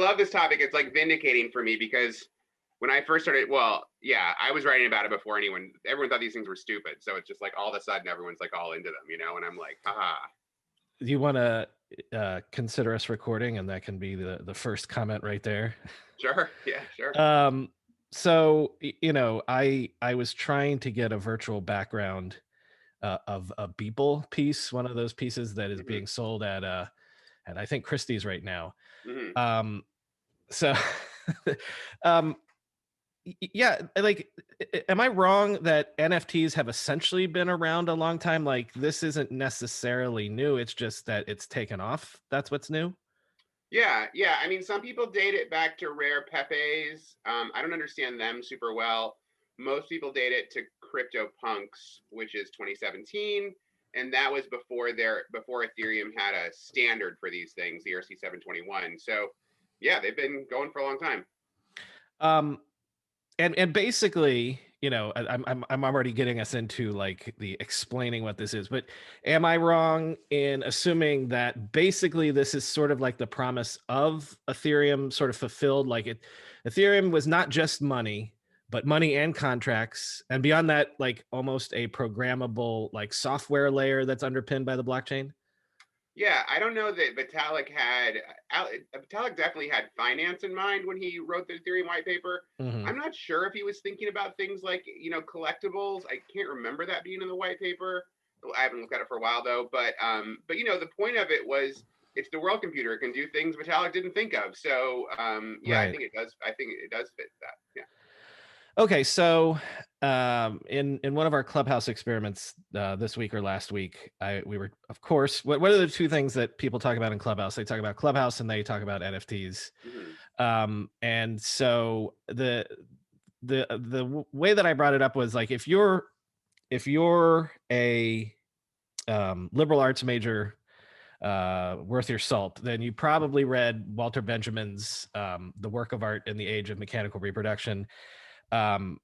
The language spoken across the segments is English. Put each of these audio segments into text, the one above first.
love this topic. It's like vindicating for me because when I first started, well, yeah, I was writing about it before everyone thought these things were stupid. So it's just like all of a sudden everyone's like all into them, and I'm like, haha. Do you want to consider us recording, and that can be the first comment right there? Sure. Yeah, sure. So I was trying to get a virtual background of a Beeple piece, one of those pieces that is Mm-hmm. being sold at I think Christie's right now. Mm-hmm. Um, so um, yeah, like, am I wrong that NFTs have essentially been around a long time? Like, this isn't necessarily new, it's just that it's taken off. That's what's new. Yeah, yeah. I mean, some people date it back to rare Pepes. I don't understand them super well. Most people date it to CryptoPunks, which is 2017, and that was before Ethereum had a standard for these things, the ERC 721. So, yeah, they've been going for a long time. Um, and basically, I'm already getting us into like the explaining what this is, but am I wrong in assuming that basically this is sort of like the promise of Ethereum sort of fulfilled? Like, Ethereum was not just money, but money and contracts, and beyond that, like almost a programmable like software layer that's underpinned by the blockchain. Yeah, I don't know that Vitalik definitely had finance in mind when he wrote the Ethereum white paper. Hmm. I'm not sure if he was thinking about things like, collectibles. I can't remember that being in the white paper. I haven't looked at it for a while though, but the point of it was it's the world computer. It can do things Vitalik didn't think of. So, yeah, I Right. think it does. I think it does fit that. Yeah. Okay, so in one of our clubhouse experiments this week or last week, we were, of course, what are the two things that people talk about in Clubhouse? They talk about Clubhouse and they talk about NFTs. Mm-hmm. And so way that I brought it up was like, if you're a liberal arts major worth your salt, then you probably read Walter Benjamin's The Work of Art in the Age of Mechanical Reproduction. Um,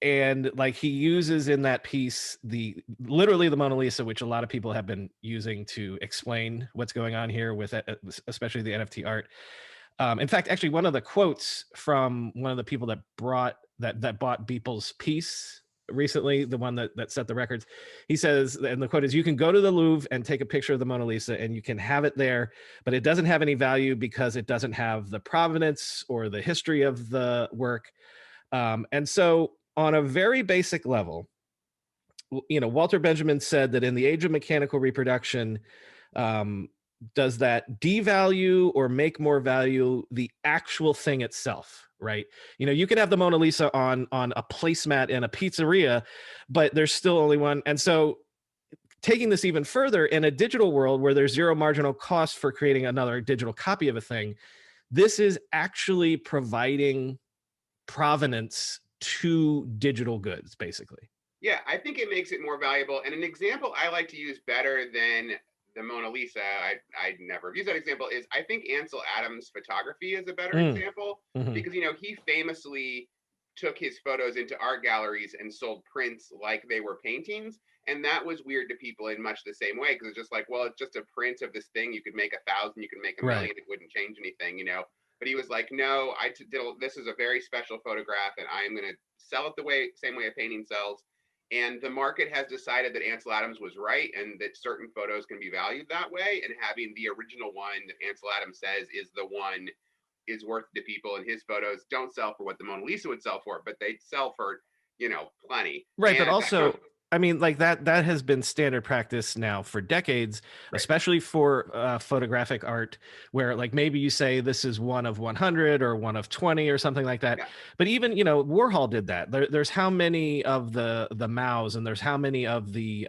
and like he uses in that piece literally the Mona Lisa, which a lot of people have been using to explain what's going on here with it, especially the NFT art. In fact, actually, one of the quotes from one of the people that bought Beeple's piece recently, the one that set the records, he says, and the quote is, "You can go to the Louvre and take a picture of the Mona Lisa, and you can have it there, but it doesn't have any value because it doesn't have the provenance or the history of the work." And so, on a very basic level, Walter Benjamin said that in the age of mechanical reproduction, um, does that devalue or make more value the actual thing itself? Right? You can have the Mona Lisa on a placemat in a pizzeria, but there's still only one. And so, taking this even further, in a digital world where there's zero marginal cost for creating another digital copy of a thing, this is actually providing provenance to digital goods, basically. Yeah, I think it makes it more valuable. And an example I like to use better than the Mona Lisa, I never use that example, is I think Ansel Adams' photography is a better Mm. example Hmm. because, he famously took his photos into art galleries and sold prints like they were paintings. And that was weird to people in much the same way because it's just like, well, it's just a print of this thing. You could make 1,000, you could make a Right. million, it wouldn't change anything. But he was like, no, this is a very special photograph and I am going to sell it the same way a painting sells, and the market has decided that Ansel Adams was right and that certain photos can be valued that way. And having the original one that Ansel Adams says is the one is worth to people. And his photos don't sell for what the Mona Lisa would sell for, but they sell for, plenty. Right, but And that goes, also, I mean, like that has been standard practice now for decades, right. especially for photographic art, where like maybe you say this is one of 100 or one of 20 or something like that. Yeah. But even Warhol did that. There's how many of the Maos, and there's how many of the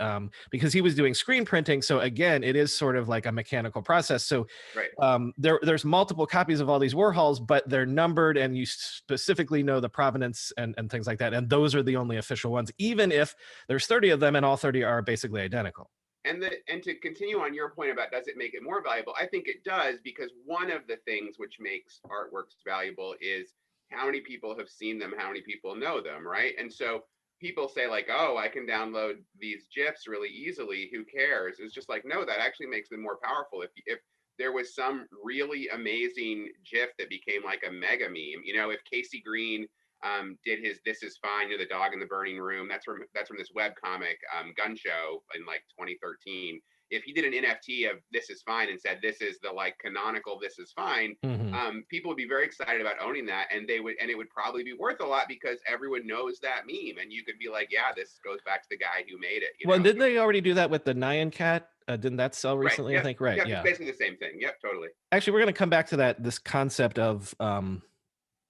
because he was doing screen printing. So again, it is sort of like a mechanical process. So Right. there's multiple copies of all these Warhols, but they're numbered, and you specifically know the provenance and things like that. And those are the only official ones, even if there's 30 of them and all 30 are basically identical. And to continue on your point about does it make it more valuable, I think it does, because one of the things which makes artworks valuable is how many people have seen them, how many people know them, right? And so people say like, oh, I can download these GIFs really easily, who cares? It's just like, no, that actually makes them more powerful. If there was some really amazing GIF that became like a mega meme. You know, if Casey Green did his "This Is Fine," you know, the dog in the burning room. That's from this web comic Gun Show in like 2013. If he did an NFT of "This Is Fine" and said this is the like canonical "This Is Fine," people would be very excited about owning that, and it would probably be worth a lot because everyone knows that meme, and you could be like, yeah, this goes back to the guy who made it. You well, know? didn't they already do that with the Nyan Cat? Didn't that sell recently? Right, I think, right? Yeah, Yeah, it's basically the same thing. Yep, totally. Actually, we're going to come back to that, this concept of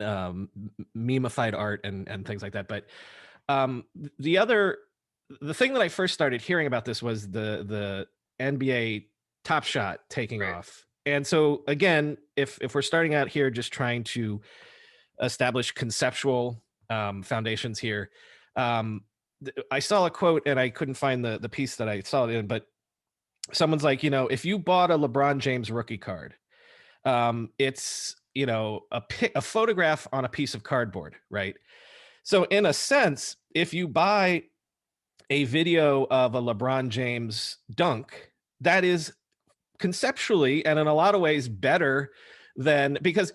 memeified art and things like that. But the thing that I first started hearing about this was the NBA Top Shot taking off. And so again, if we're starting out here just trying to establish conceptual foundations here, I saw a quote and I couldn't find the piece that I saw it in, but someone's like, you know, if you bought a LeBron James rookie card, it's, you know, a photograph on a piece of cardboard, right? So in a sense, if you buy a video of a LeBron James dunk, that is conceptually and in a lot of ways better than, because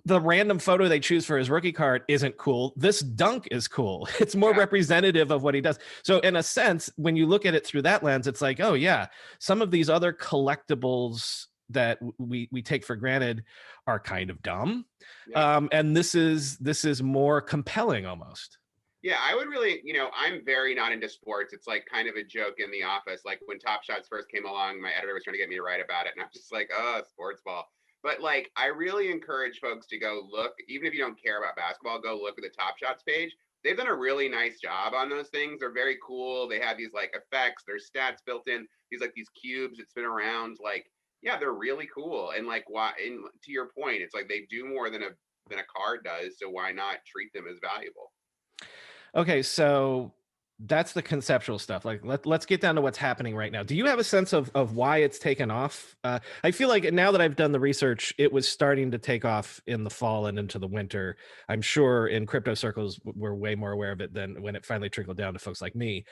the random photo they choose for his rookie card isn't cool. This dunk is cool. It's more representative of what he does. So in a sense, when you look at it through that lens, it's like, oh yeah, some of these other collectibles that we take for granted are kind of dumb. And this is more compelling almost. Yeah, I would really, you know, I'm very not into sports. It's like kind of a joke in the office. Like when Top Shots first came along, my editor was trying to get me to write about it. And I'm just like, oh, sports ball. But like, I really encourage folks to go look, even if you don't care about basketball, go look at the Top Shots page. They've done a really nice job on those things. They're very cool. They have these like effects, there's stats built in, these cubes that spin around. Like, yeah, they're really cool. And like, why? And to your point, it's like they do more than a card does. So why not treat them as valuable? Okay, so that's the conceptual stuff. Like, let's get down to what's happening right now. Do you have a sense of why it's taken off? I feel like now that I've done the research, it was starting to take off in the fall and into the winter. I'm sure in crypto circles, we're way more aware of it than when it finally trickled down to folks like me.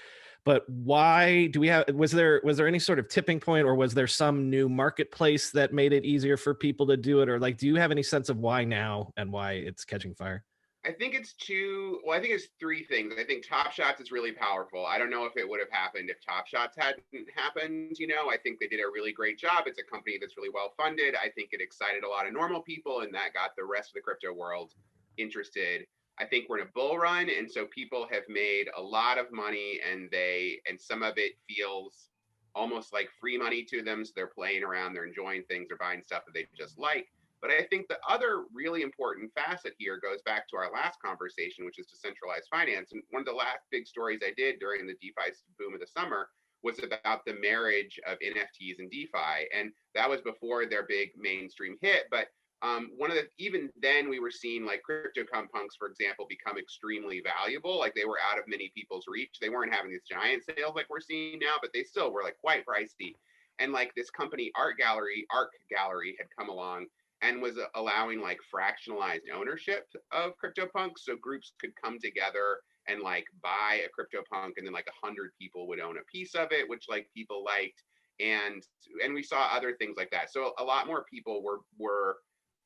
But why do we have, was there any sort of tipping point, or was there some new marketplace that made it easier for people to do it? Or like, do you have any sense of why now and why it's catching fire? I think it's three things. I think Top Shots is really powerful. I don't know if it would have happened if Top Shots hadn't happened. You know, I think they did a really great job. It's a company that's really well funded. I think it excited a lot of normal people, and that got the rest of the crypto world interested. I think we're in a bull run, and so people have made a lot of money, and some of it feels almost like free money to them. So they're playing around, they're enjoying things, they're buying stuff that they just like. But I think the other really important facet here goes back to our last conversation, which is decentralized finance. And one of the last big stories I did during the DeFi boom of the summer was about the marriage of NFTs and DeFi. And that was before their big mainstream hit. But even then we were seeing like CryptoPunks, for example, become extremely valuable. Like they were out of many people's reach. They weren't having these giant sales like we're seeing now, but they still were like quite pricey. And like this company, Arc Gallery had come along and was allowing like fractionalized ownership of CryptoPunks. So groups could come together and like buy a CryptoPunk, and then like 100 people would own a piece of it, which like people liked. And we saw other things like that. So a lot more people were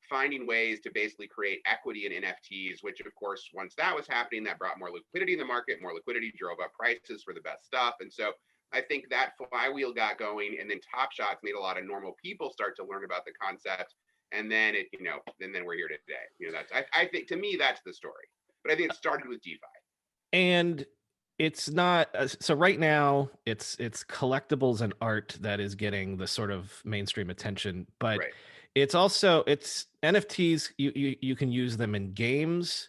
finding ways to basically create equity in NFTs, which of course, once that was happening, that brought more liquidity in the market. More liquidity drove up prices for the best stuff. And so I think that flywheel got going, and then Top Shots made a lot of normal people start to learn about the concept. And then and then we're here today. You know, I think to me, that's the story. But I think it started with DeFi. And it's not, so right now it's collectibles and art that is getting the sort of mainstream attention, but it's NFTs. You can use them in games.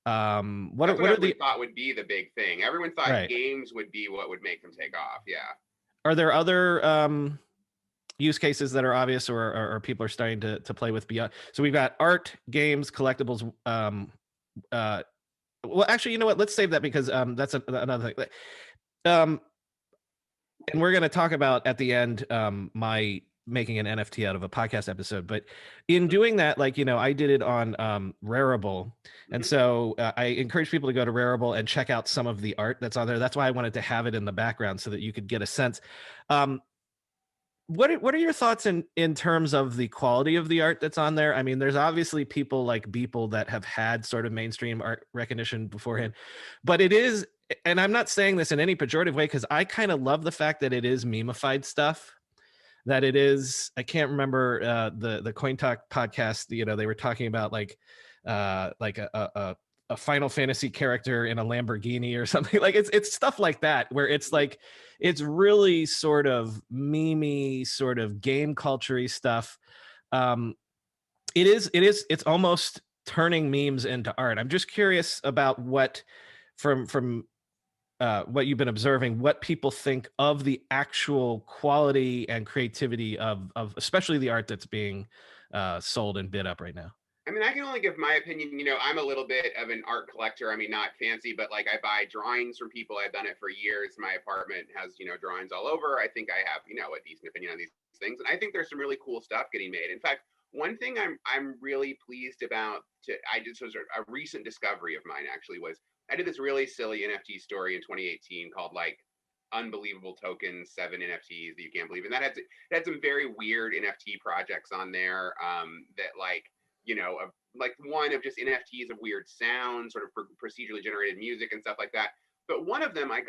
What everyone thought would be the big thing. Everyone thought games would be what would make them take off. Yeah. Are there other use cases that are obvious, or people are starting to play with beyond? So we've got art, games, collectibles. Well, actually, you know what? Let's save that, because that's another thing. And we're going to talk about at the end my making an NFT out of a podcast episode. But in doing that, like, you know, I did it on Rarible. And so I encourage people to go to Rarible and check out some of the art that's on there. That's why I wanted to have it in the background so that you could get a sense. what are your thoughts in terms of the quality of the art that's on there? I mean, there's obviously people like Beeple that have had sort of mainstream art recognition beforehand, but it is, and I'm not saying this in any pejorative way, because I kind of love the fact that it is memeified stuff. That it is, I can't remember the Coin Talk podcast. You know, they were talking about like a Final Fantasy character in a Lamborghini or something. Like it's stuff like that where it's like it's really sort of memey, sort of game culture-y stuff. Um, it's almost turning memes into art. I'm just curious about what from what you've been observing, what people think of the actual quality and creativity of especially the art that's being sold and bid up right now. I mean, I can only give my opinion. I'm a little bit of an art collector. I mean, not fancy, but like I buy drawings from people. I've done it for years. My apartment has, drawings all over. I think I have, a decent opinion on these things. And I think there's some really cool stuff getting made. In fact, one thing I'm really pleased about I just was a recent discovery of mine actually was I did this really silly NFT story in 2018 called like Unbelievable Tokens, 7 NFTs that you can't believe. And that had some very weird NFT projects on there that like one of just NFTs of weird sounds, sort of procedurally generated music and stuff like that. But one of them, I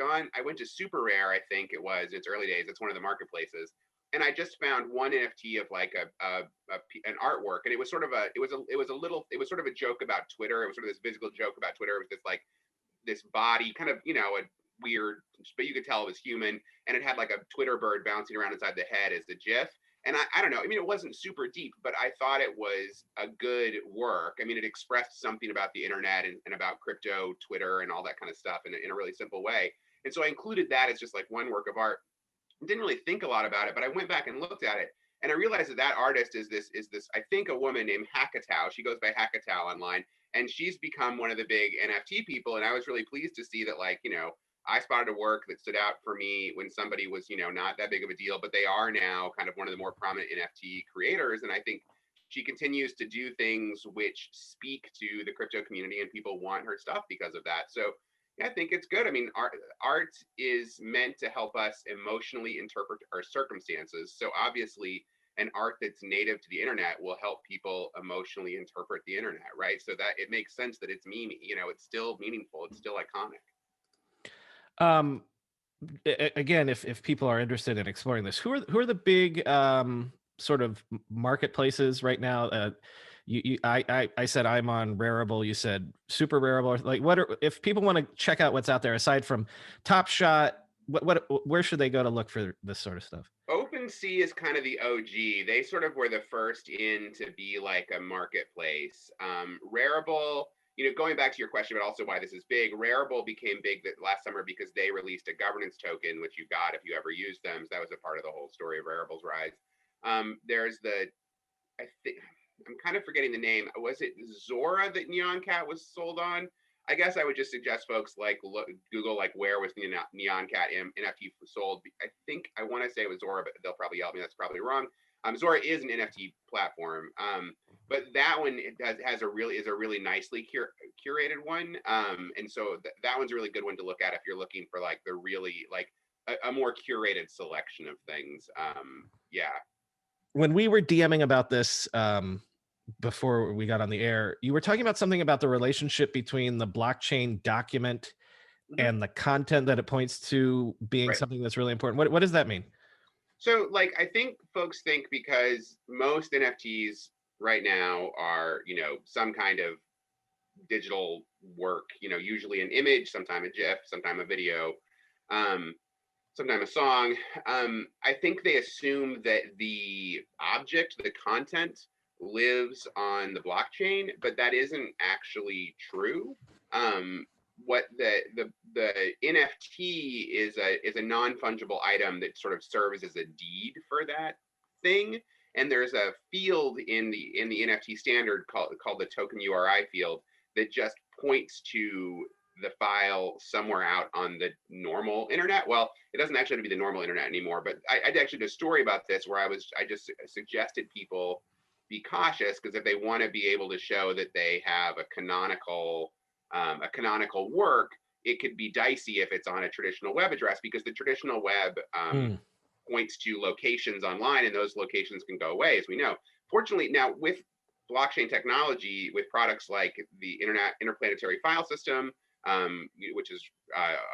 went to Super Rare, I think it was, its early days. It's one of the marketplaces, and I just found one NFT of like an artwork, and it was sort of it was sort of a joke about Twitter. It was sort of this physical joke about Twitter. It was this like this body, kind of a weird, but you could tell it was human, and it had like a Twitter bird bouncing around inside the head as the GIF. And I don't know. I mean, it wasn't super deep, but I thought it was a good work. I mean, it expressed something about the internet and about crypto, Twitter, and all that kind of stuff in a really simple way. And so I included that as just like one work of art. I didn't really think a lot about it, but I went back and looked at it, and I realized that artist is this I think a woman named Hackatow. She goes by Hackatow online, and she's become one of the big NFT people. And I was really pleased to see that, like, I spotted a work that stood out for me when somebody was, not that big of a deal, but they are now kind of one of the more prominent NFT creators. And I think she continues to do things which speak to the crypto community, and people want her stuff because of that. So yeah, I think it's good. I mean, art is meant to help us emotionally interpret our circumstances. So obviously, an art that's native to the internet will help people emotionally interpret the internet, right? So that it makes sense that it's memey. It's still meaningful. It's still iconic. Um, Again, if people are interested in exploring this, who are the big sort of marketplaces right now? I said I'm on Rarible. You said Super Rarible. Like, if people want to check out what's out there aside from Top Shot? Where should they go to look for this sort of stuff? OpenSea is kind of the OG. They sort of were the first in to be like a marketplace. Rarible, going back to your question, but also why this is big, Rarible became big last summer because they released a governance token, which you got if you ever used them. So that was a part of the whole story of Rarible's rise. There's I think, I'm kind of forgetting the name. Was it Zora that Neon Cat was sold on? I guess I would just suggest folks like Google like where was Neon Cat NFT sold. I want to say it was Zora, but they'll probably yell at me. That's probably wrong. Zora is an NFT platform, but that one is a really nicely curated one, and so that one's a really good one to look at if you're looking for like the really like a more curated selection of things. Yeah. When we were DMing about this before we got on the air, you were talking about something about the relationship between the blockchain document and the content that it points to being something that's really important. What does that mean? So, like, I think folks think because most NFTs right now are, some kind of digital work, usually an image, sometime a GIF, sometime a video, sometime a song. I think they assume that the object, the content, lives on the blockchain, but that isn't actually true. What the NFT is a non-fungible item that sort of serves as a deed for that thing. And there's a field in the NFT standard called the token URI field that just points to the file somewhere out on the normal internet. Well, it doesn't actually have to be the normal internet anymore, but I actually did a story about this where I just suggested people be cautious, because if they want to be able to show that they have a canonical work, it could be dicey if it's on a traditional web address, because the traditional web points to locations online, and those locations can go away, as we know. Fortunately, now with blockchain technology, with products like the interplanetary file system, which is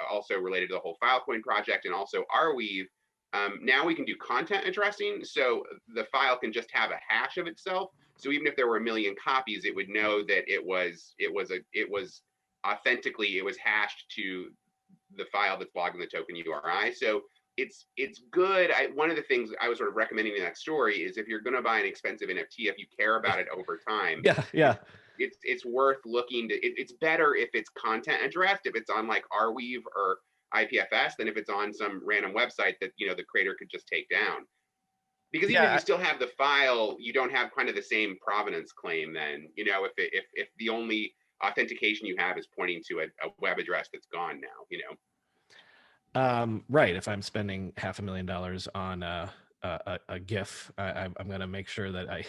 also related to the whole Filecoin project, and also Arweave, now we can do content addressing. So the file can just have a hash of itself. So even if there were a million copies, it would know that it was authentically, it was hashed to the file that's logged in the token URI. So it's good. One of the things I was sort of recommending in that story is if you're going to buy an expensive NFT, if you care about it over time, yeah, it's worth looking to. It's better if it's content addressed, if it's on like Arweave or IPFS, than if it's on some random website that the creator could just take down. Because even if you still have the file, you don't have kind of the same provenance claim. Then if the only authentication you have is pointing to a web address that's gone now. Right. If I'm spending $500,000 on a GIF, I'm going to make sure that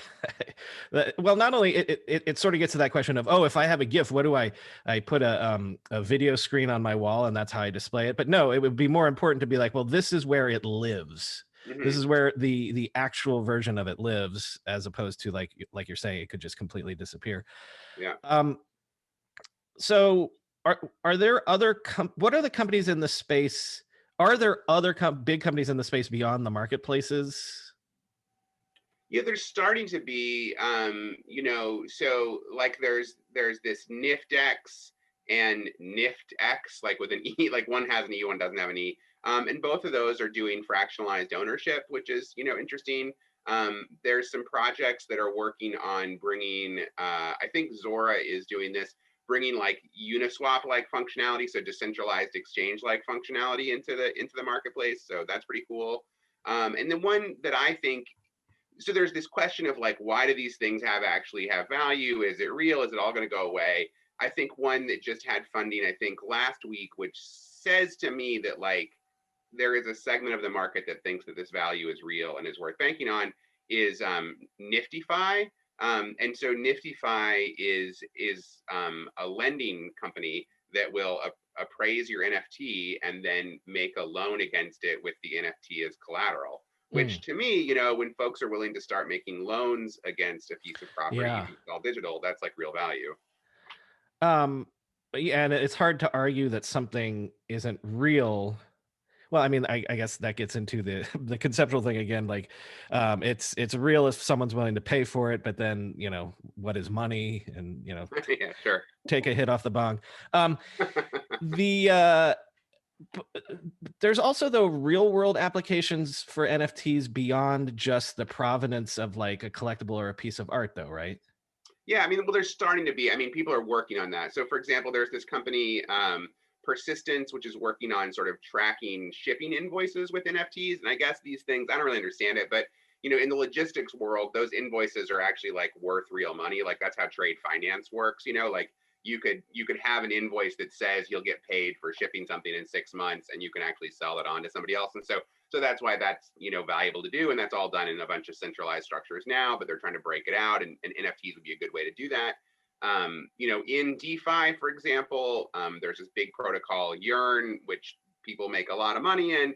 well, not only it sort of gets to that question of, oh, if I have a GIF, what do I put a video screen on my wall and that's how I display it? But no, it would be more important to be like, well, this is where it lives. Mm-hmm. This is where the actual version of it lives, as opposed to like you're saying, it could just completely disappear. Yeah. So are there other what are the companies in the space? Are there other big companies in the space beyond the marketplaces? Yeah, there's starting to be, so like there's this NifTX and NiftX, like with an E, like one has an E, one doesn't have an E. And both of those are doing fractionalized ownership, which is, interesting. There's some projects that are working on bringing, I think Zora is doing this, bringing like Uniswap-like functionality, so decentralized exchange-like functionality into the marketplace. So that's pretty cool. And the one that I think, so there's this question of like, why do these things actually have value? Is it real? Is it all going to go away? I think one that just had funding, I think last week, which says to me that like there is a segment of the market that thinks that this value is real and is worth banking on, is Niftify. And so Niftify is a lending company that will appraise your NFT and then make a loan against it with the NFT as collateral. Which to me, when folks are willing to start making loans against a piece of property, it's all digital, that's like real value. Yeah, and it's hard to argue that something isn't real. Well, I mean, I guess that gets into the conceptual thing again. Like, it's real if someone's willing to pay for it, but then what is money, and yeah, sure, take a hit off the bong. There's also though real world applications for NFTs beyond just the provenance of like a collectible or a piece of art, though, right? Yeah, I mean, well, there's starting to be. I mean, people are working on that. So, for example, there's this company, Persistence, which is working on sort of tracking shipping invoices with NFTs. And I guess these things, I don't really understand it, but in the logistics world, those invoices are actually like worth real money. Like that's how trade finance works. Like you could have an invoice that says you'll get paid for shipping something in 6 months, and you can actually sell it on to somebody else. And so that's why that's valuable to do, and that's all done in a bunch of centralized structures now. But they're trying to break it out, and NFTs would be a good way to do that. In DeFi, for example, there's this big protocol, Yearn, which people make a lot of money in,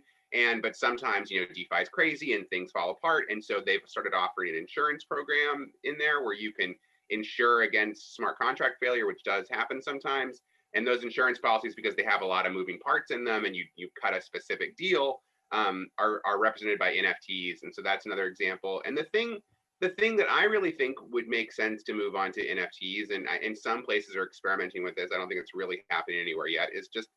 but sometimes, DeFi is crazy and things fall apart. And so they've started offering an insurance program in there where you can insure against smart contract failure, which does happen sometimes. And those insurance policies, because they have a lot of moving parts in them and you cut a specific deal, are represented by NFTs. And so that's another example. And the thing that I really think would make sense to move on to NFTs, and in some places are experimenting with this, I don't think it's really happening anywhere yet, is just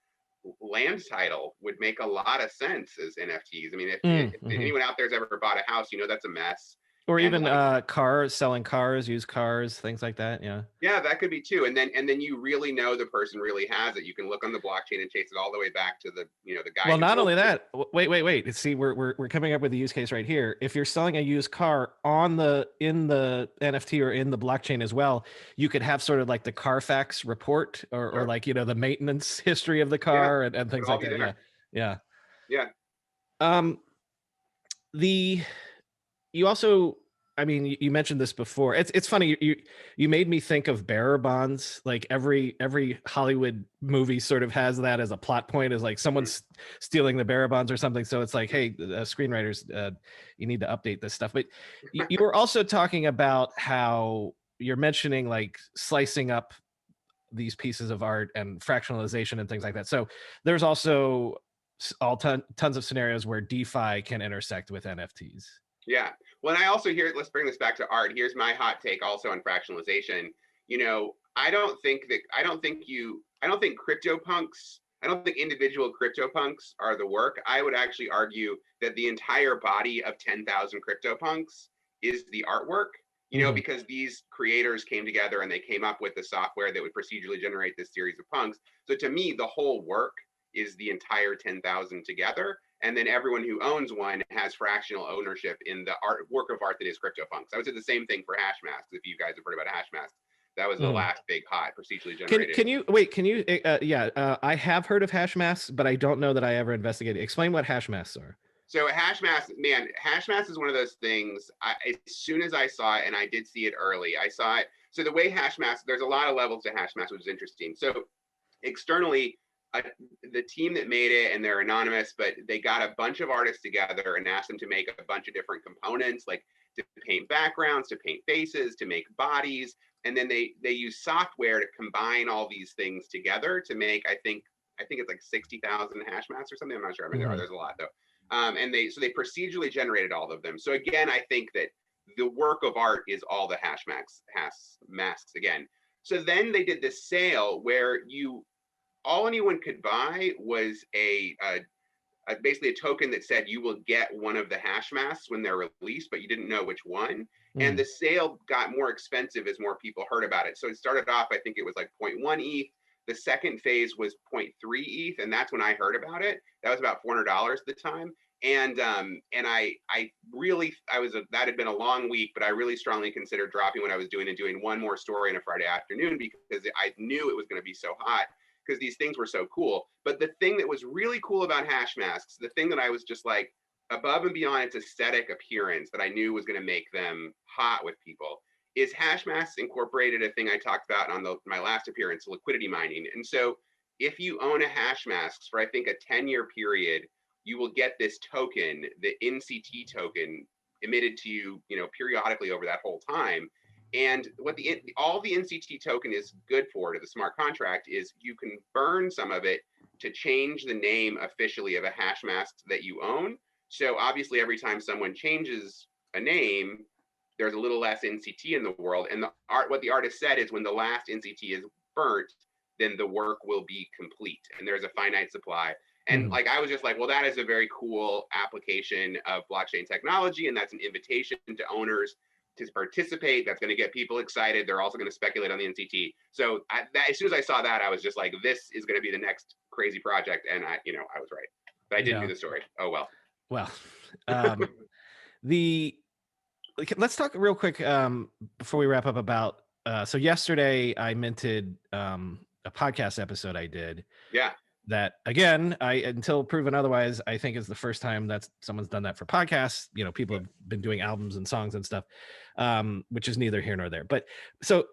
land title would make a lot of sense as NFTs. I mean, if anyone out there's ever bought a house, that's a mess. Or even cars, selling cars, used cars, things like that. Yeah, that could be too. And then you really know the person really has it. You can look on the blockchain and chase it all the way back to the the guy. Well, not only that. Wait. See, we're coming up with a use case right here. If you're selling a used car in the NFT or in the blockchain as well, you could have sort of like the Carfax report or like the maintenance history of the car and things like that. Yeah. Yeah. You also I mean, you mentioned this before. It's funny. You made me think of bearer bonds. Like every Hollywood movie sort of has that as a plot point, is like someone's stealing the bearer bonds or something. So it's like, hey, screenwriters, you need to update this stuff. But you were also talking about how you're mentioning like slicing up these pieces of art and fractionalization and things like that. So there's also tons of scenarios where DeFi can intersect with NFTs. Yeah. Well, and I also hear, let's bring this back to art. Here's my hot take also on fractionalization. You know, I don't think CryptoPunks, I don't think individual CryptoPunks are the work. I would actually argue that the entire body of 10,000 CryptoPunks is the artwork, you know, because these creators came together and they came up with the software that would procedurally generate this series of punks. So to me, the whole work is the entire 10,000 together. And then everyone who owns one has fractional ownership in the work of art that is CryptoPunks. I would say the same thing for hash masks. If you guys have heard about hash masks, that was the last big hot procedurally generated. Can you I have heard of hash masks, but I don't know that I ever investigated. Explain what hash masks are. So hash masks, man, hash masks is one of those things. As soon as I saw it, and I did see it early, I saw it. So the way hash masks, there's a lot of levels to hash masks, which is interesting. So externally, the team that made it, and they're anonymous, but they got a bunch of artists together and asked them to make a bunch of different components, like to paint backgrounds, to paint faces, to make bodies. And then they use software to combine all these things together to make, I think it's like 60,000 hash masks or something. I'm not sure. I mean, there's a lot though. And they procedurally generated all of them. So again, I think that the work of art is all the hash masks again. So then they did this sale where all anyone could buy was basically a token that said you will get one of the hash masks when they're released, but you didn't know which one. And the sale got more expensive as more people heard about it. So it started off, I think it was like 0.1 ETH. The second phase was 0.3 ETH, and that's when I heard about it. That was about $400 at the time. And that had been a long week, but I really strongly considered dropping what I was doing and doing one more story on a Friday afternoon because I knew it was going to be so hot, because these things were so cool. But the thing that was really cool about hash masks, the thing that I was just like above and beyond its aesthetic appearance that I knew was going to make them hot with people, is hash masks incorporated a thing I talked about on my last appearance, liquidity mining. And so if you own a hash mask for, I think, a 10-year period, you will get this token, the NCT token, emitted to you, periodically over that whole time. And what all the NCT token is good for to the smart contract is you can burn some of it to change the name officially of a hash mask that you own. So obviously every time someone changes a name, there's a little less NCT in the world. And what the artist said is when the last NCT is burnt, then the work will be complete and there's a finite supply. And I was just like, well, that is a very cool application of blockchain technology. And that's an invitation to owners to participate. That's going to get people excited. They're also going to speculate on the NCT. So as soon as I saw that, I was just like, this is going to be the next crazy project. And I was right, but I didn't do the story. Oh, well. Well, let's talk real quick before we wrap up about, so yesterday I minted a podcast episode I did. Yeah. That again, until proven otherwise, I think is the first time that someone's done that for podcasts. People have been doing albums and songs and stuff, which is neither here nor there. But so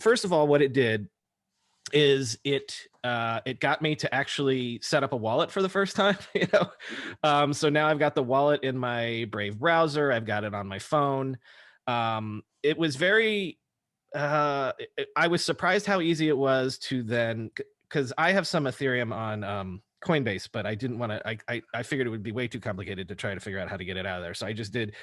first of all, what it did is it got me to actually set up a wallet for the first time. So now I've got the wallet in my Brave browser. I've got it on my phone. It was very. I was surprised how easy it was to then. Because I have some Ethereum on Coinbase, but I didn't want to. I figured it would be way too complicated to try to figure out how to get it out of there. So I just did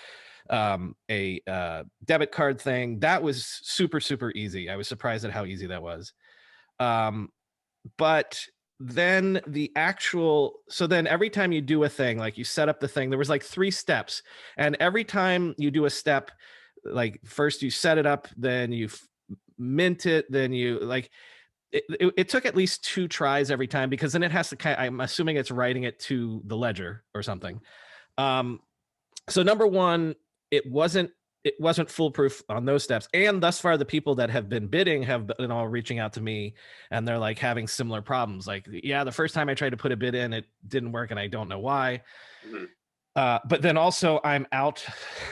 a debit card thing. That was super, super easy. I was surprised at how easy that was. But then so then every time you do a thing, like you set up the thing, there was like 3 steps. And every time you do a step, like first you set it up, then you mint it, then you like. It took at least 2 tries every time, because then it has to I'm assuming it's writing it to the ledger or something. So number one, it wasn't foolproof on those steps. And thus far, the people that have been bidding have been all reaching out to me, and they're like having similar problems. Like, yeah, the first time I tried to put a bid in, it didn't work, and I don't know why. But then also I'm out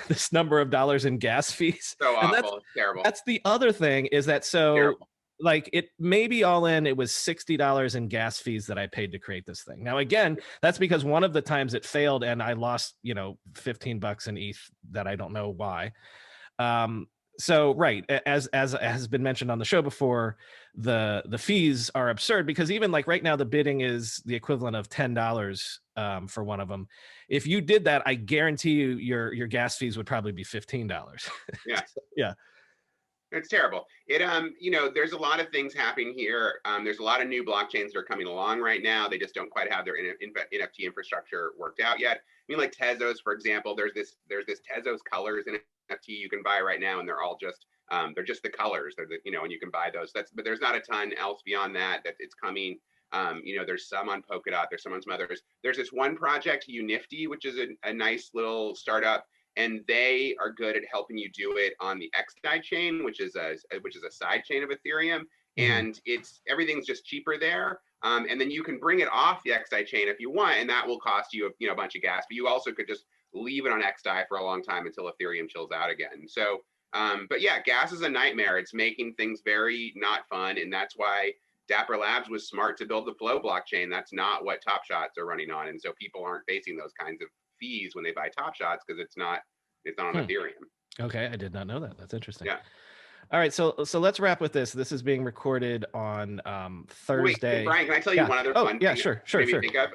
this number of dollars in gas fees. So And awful. It's terrible. that's the other thing is that Terrible. like it maybe all in it was $60 in gas fees that I paid to create this thing. Now again, that's because one of the times it failed and I lost, $15 in ETH that I don't know why. So right, as has been mentioned on the show before, the fees are absurd because even like right now the bidding is the equivalent of $10 for one of them. If you did that, I guarantee you your gas fees would probably be $15. Yeah. Yeah. It's terrible. There's a lot of things happening here. There's a lot of new blockchains that are coming along right now. They just don't quite have their NFT infrastructure worked out yet. I mean, like Tezos, for example, there's this Tezos colors NFT you can buy right now, and they're all just they're just the colors. And you can buy those. But there's not a ton else beyond that it's coming. There's some on Polkadot, there's some on some others. There's this one project, Unifty, which is a nice little startup, and they are good at helping you do it on the XDAI chain, which is a side chain of Ethereum, and everything's just cheaper there. And then you can bring it off the XDAI chain if you want, and that will cost you a bunch of gas. But you also could just leave it on XDAI for a long time until Ethereum chills out again. So, but yeah, gas is a nightmare. It's making things very not fun, and that's why Dapper Labs was smart to build the Flow blockchain. That's not what Top Shots are running on, and so people aren't facing those kinds of fees when they buy Top Shots because it's not on Ethereum. Okay, I did not know that. That's interesting. Yeah. All right, so let's wrap with this. This is being recorded on Thursday. Wait, Brian, can I tell you one other fun thing? Sure. Think of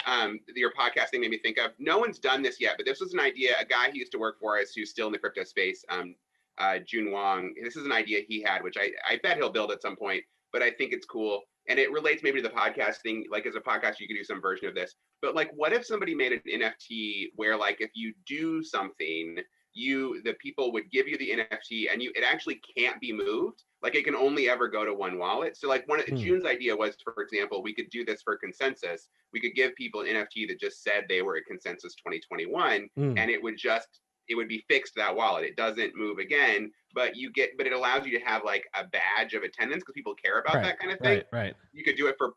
your podcasting made me think of. No one's done this yet, but this was an idea. A guy who used to work for us, who's still in the crypto space, Jun Wong. This is an idea he had, which I bet he'll build at some point. But I think it's cool, and it relates maybe to the podcasting. Like as a podcast, you could do some version of this. But like, what if somebody made an NFT where, like, if you do something, the people would give you the NFT, and it actually can't be moved. Like it can only ever go to one wallet. So like Jun's idea was, for example, we could do this for Consensus. We could give people an NFT that just said they were at Consensus 2021, and it would be fixed to that wallet. It doesn't move again, but it allows you to have like a badge of attendance because people care about that kind of thing. Right. You could do it for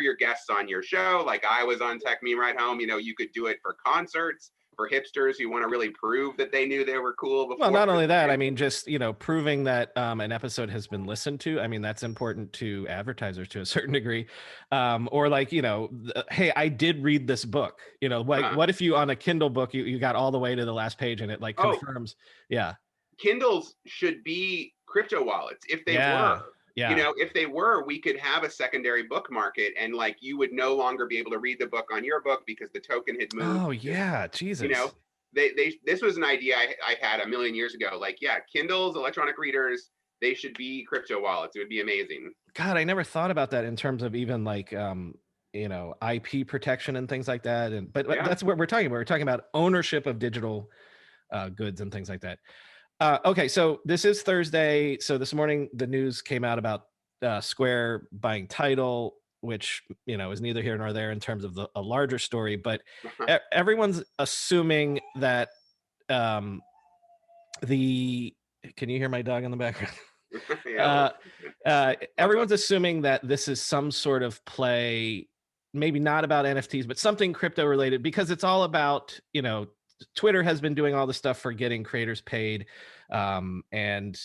your guests on your show. Like I was on Tech Meme Ride Home. You could do it for concerts, for hipsters who want to really prove that they knew they were cool before. Well, not only that, I mean, just, proving that an episode has been listened to. I mean, that's important to advertisers to a certain degree. Or like, hey, I did read this book. What if you on a Kindle book, you got all the way to the last page and it like confirms. Yeah. Kindles should be crypto wallets if they were. Yeah. If they were, we could have a secondary book market, and like you would no longer be able to read the book on your book because the token had moved. Oh yeah, Jesus. This was an idea I had a million years ago. Like, yeah, Kindles, electronic readers, they should be crypto wallets. It would be amazing. God, I never thought about that in terms of even like IP protection and things like that. But that's what we're talking about. We're talking about ownership of digital goods and things like that. Okay, so this is Thursday. So this morning, the news came out about Square buying Tidal, which is neither here nor there in terms of a larger story. But everyone's assuming that can you hear my dog in the background? Everyone's assuming that this is some sort of play, maybe not about NFTs, but something crypto related, because it's all about Twitter has been doing all the stuff for getting creators paid, and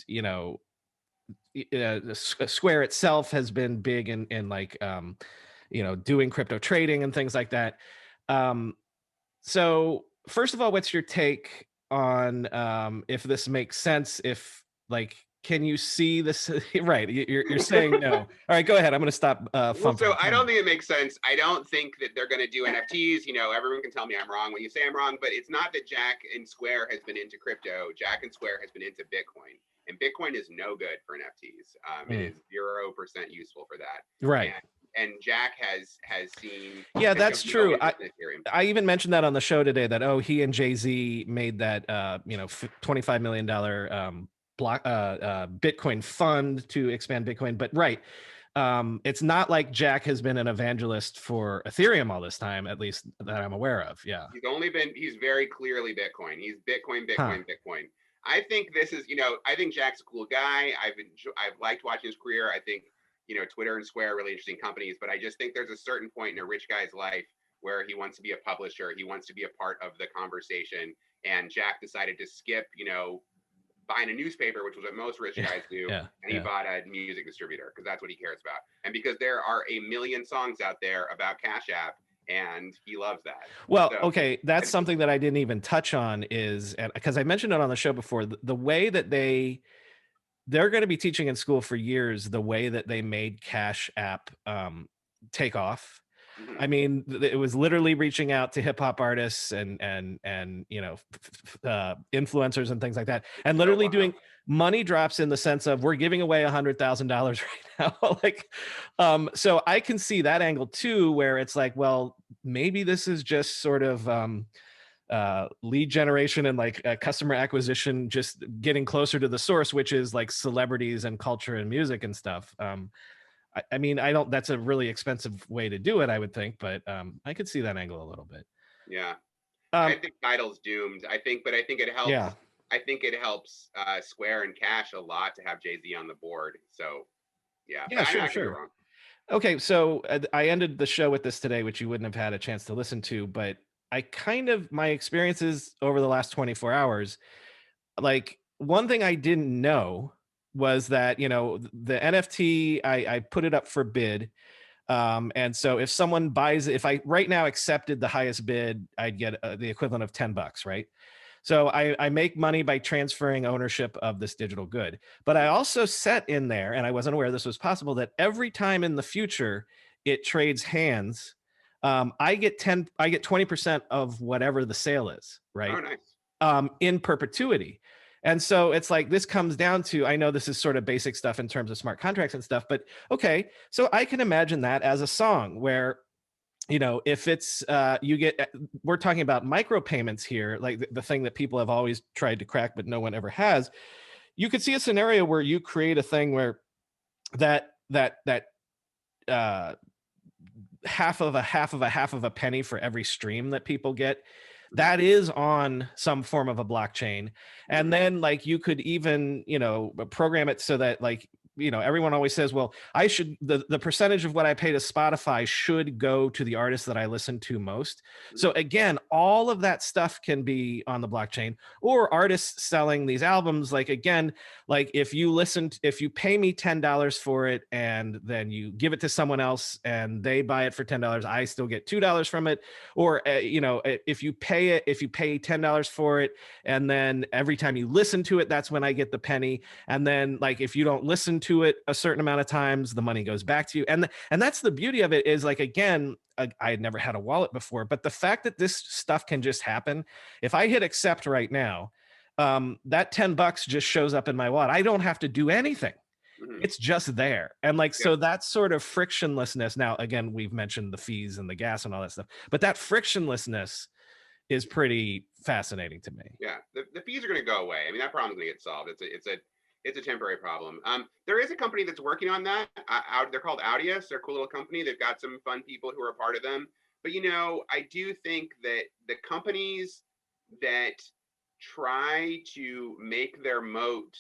Square itself has been big in like doing crypto trading and things like that. So first of all, what's your take on if this makes sense? If like, can you see this? Right, you're saying no. All right, go ahead. I'm going to stop. So I don't think it makes sense. I don't think that they're going to do NFTs. Everyone can tell me I'm wrong when you say I'm wrong, but it's not that Jack and Square has been into crypto. Jack and Square has been into Bitcoin, and Bitcoin is no good for NFTs. It is 0% useful for that. Right. And Jack has seen. Yeah, that's true. I even mentioned that on the show today that he and Jay-Z made that $25 million Bitcoin fund to expand Bitcoin. But it's not like Jack has been an evangelist for Ethereum all this time, at least that I'm aware of. Yeah, he's very clearly Bitcoin. He's Bitcoin. I think this is, I think Jack's a cool guy. I've liked watching his career. I think Twitter and Square are really interesting companies, but I just think there's a certain point in a rich guy's life where he wants to be a publisher, he wants to be a part of the conversation. And Jack decided to skip, buying a newspaper, which was what most rich guys do, Yeah, and he bought a music distributor because that's what he cares about. And because there are a million songs out there about Cash App, and he loves that. Well, So, okay, that's something that I didn't even touch on is, and because I mentioned it on the show before, the way that they're going to be teaching in school for years, the way that they made Cash App take off. I mean, it was literally reaching out to hip hop artists and influencers and things like that, and literally doing money drops in the sense of we're giving away $100,000 right now. Like, so I can see that angle too, where it's like, well, maybe this is just sort of lead generation and like customer acquisition, just getting closer to the source, which is like celebrities and culture and music and stuff. I mean, I don't, that's a really expensive way to do it, I would think, but I could see that angle a little bit. Yeah. I think Tidal's doomed. I think it helps. Yeah. I think it helps Square and Cash a lot to have Jay-Z on the board. So yeah. Yeah, I could be sure. wrong. Okay, so I ended the show with this today, which you wouldn't have had a chance to listen to, but my experiences over the last 24 hours, like one thing I didn't know was that, the NFT, I put it up for bid. And so if someone buys it, if I right now accepted the highest bid, I'd get the equivalent of $10, right? So I make money by transferring ownership of this digital good. But I also set in there, and I wasn't aware this was possible, that every time in the future it trades hands, I get 20% of whatever the sale is, right? Oh, nice. In perpetuity. And so it's like this comes down to, I know this is sort of basic stuff in terms of smart contracts and stuff, but okay, so I can imagine that as a song where, if it's we're talking about micropayments here, like the thing that people have always tried to crack, but no one ever has. You could see a scenario where you create a thing where that half of a penny for every stream that people get, that is on some form of a blockchain. And then like you could even program it so that like everyone always says, well, I should, the percentage of what I pay to Spotify should go to the artists that I listen to most. So again, all of that stuff can be on the blockchain, or artists selling these albums. Like, again, like if you pay me $10 for it and then you give it to someone else and they buy it for $10, I still get $2 from it. Or, if you pay $10 for it and then every time you listen to it, that's when I get the penny. And then like, if you don't listen to it a certain amount of times, the money goes back to you. And that's the beauty of it, is like, again, I had never had a wallet before, but the fact that this stuff can just happen, if I hit accept right now, that $10 just shows up in my wallet. I don't have to do anything. It's just there. And like, so that's sort of frictionlessness. Now, again, we've mentioned the fees and the gas and all that stuff, but that frictionlessness is pretty fascinating to me. Yeah, the fees are going to go away. I mean, that problem's going to get solved. It's a temporary problem. There is a company that's working on that. They're called Audius. They're a cool little company. They've got some fun people who are a part of them. But I do think that the companies that try to make their moat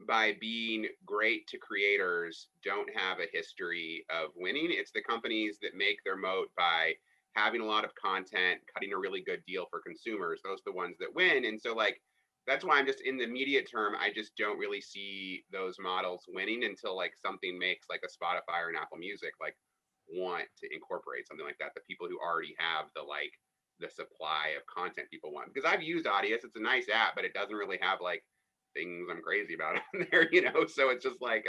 by being great to creators don't have a history of winning. It's the companies that make their moat by having a lot of content, cutting a really good deal for consumers. Those are the ones that win. And so like, that's why I'm just in the immediate term, I just don't really see those models winning until like something makes like a Spotify or an Apple Music like want to incorporate something like that. The people who already have the supply of content people want. Because I've used Audius, it's a nice app, but it doesn't really have like things I'm crazy about on there, So it's just like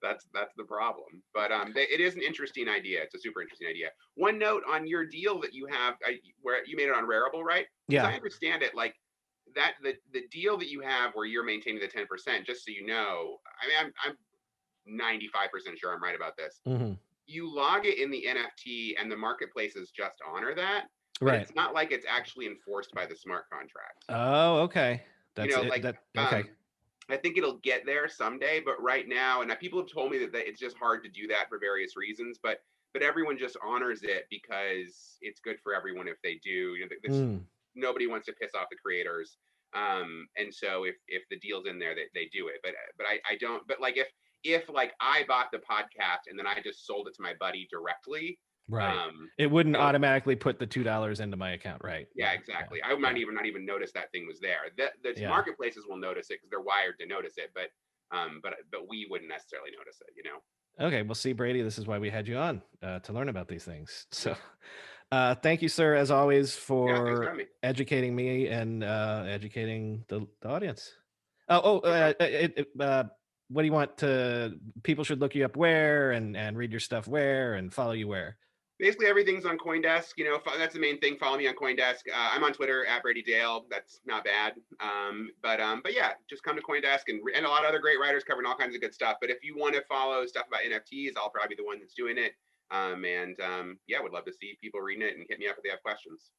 that's the problem. But it is an interesting idea. It's a super interesting idea. One note on your deal that you have, where you made it on Rarible, right? Yeah. I understand it like that. The deal that you have where you're maintaining the 10%. Just so you know, I mean, I'm 95% sure I'm right about this. You log it in the NFT, and the marketplaces just honor that. Right. It's not like it's actually enforced by the smart contract. Oh, okay. That's okay. I think it'll get there someday, but right now, and people have told me that it's just hard to do that for various reasons, but everyone just honors it because it's good for everyone if they do. Nobody wants to piss off the creators, and so if the deal's in there, they do it. But I don't. But like if like I bought the podcast and then I just sold it to my buddy directly, Right. It wouldn't So automatically put the $2 into my account, right? yeah, exactly. I might even not even notice that thing was there. The marketplaces will notice it because they're wired to notice it, but we wouldn't necessarily notice it, you know. Okay, well, see, Brady, this is why we had you on to learn about these things. So, thank you, sir, as always, Yeah, thanks for for having me. educating me and educating the audience. What do you want to? People should look you up where and read your stuff where and follow you where? Basically, everything's on CoinDesk. You know, that's the main thing. Follow me on CoinDesk. I'm on Twitter at Brady Dale. That's not bad. But yeah, just come to CoinDesk and a lot of other great writers covering all kinds of good stuff. But if you want to follow stuff about NFTs, I'll probably be the one that's doing it. Yeah, would love to see people reading it and hit me up if they have questions.